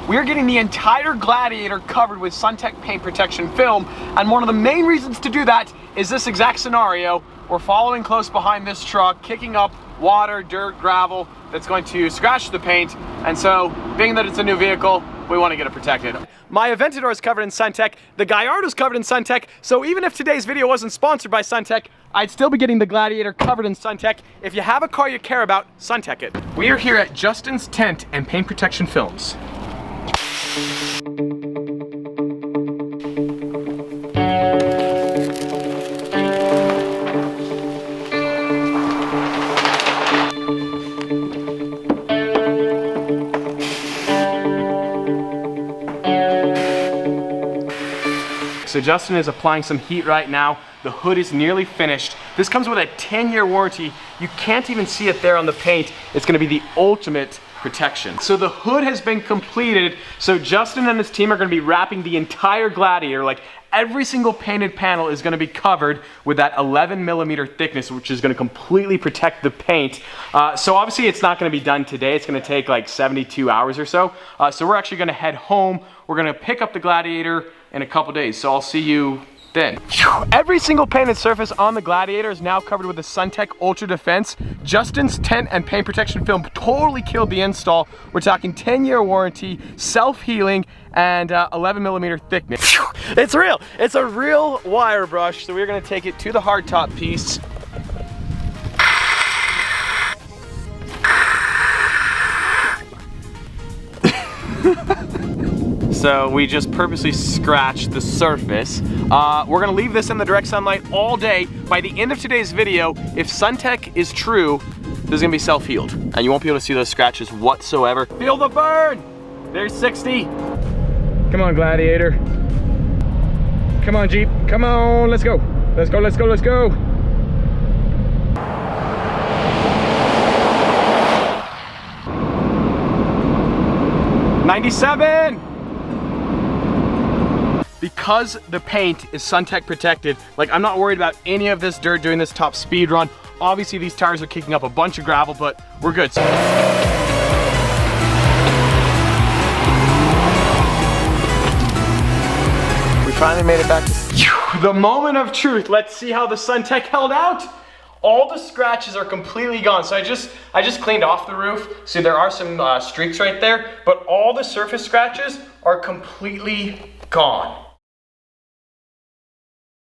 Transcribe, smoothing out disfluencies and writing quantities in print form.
we are getting the entire Gladiator covered with SunTech paint protection film, and one of the main reasons to do that is this exact scenario. We're following close behind this truck, kicking up water, dirt, gravel that's going to scratch the paint, and so being that it's a new vehicle, we want to get it protected. My Aventador is covered in SunTech, the Gallardo is covered in SunTech, so even if today's video wasn't sponsored by SunTech, I'd still be getting the Gladiator covered in SunTech. If you have a car you care about, SunTech it. We are here at Justin's Tent and Paint Protection Films. So Justin is applying some heat right now. The hood is nearly finished. This comes with a 10-year warranty. You can't even see it there on the paint. It's gonna be the ultimate protection. So the hood has been completed. So Justin and his team are gonna be wrapping the entire Gladiator. Like every single painted panel is gonna be covered with that 11mm thickness, which is gonna completely protect the paint. So obviously it's not gonna be done today. It's gonna take like 72 hours or so. So we're actually gonna head home. We're gonna pick up the Gladiator in a couple days. So I'll see you then. Every single painted surface on the Gladiator is now covered with the SunTech Ultra Defense. Justin's tent and paint protection film totally killed the install. We're talking 10-year warranty, self-healing, and 11mm thickness. It's real. It's a real wire brush. So we're gonna take it to the hardtop piece. So we just purposely scratched the surface. We're gonna leave this in the direct sunlight all day. By the end of today's video, if SunTech is true, this is gonna be self-healed, and you won't be able to see those scratches whatsoever. Feel the burn! There's 60. Come on, Gladiator. Come on, Jeep. Come on, let's go. Let's go, let's go, let's go. $97. Because the paint is SunTech protected, like I'm not worried about any of this dirt doing this top speed run. Obviously these tires are kicking up a bunch of gravel, but we're good. We finally made it back to the moment of truth. Let's see how the SunTech held out. All the scratches are completely gone. So I just cleaned off the roof. See, there are some streaks right there, but all the surface scratches are completely gone.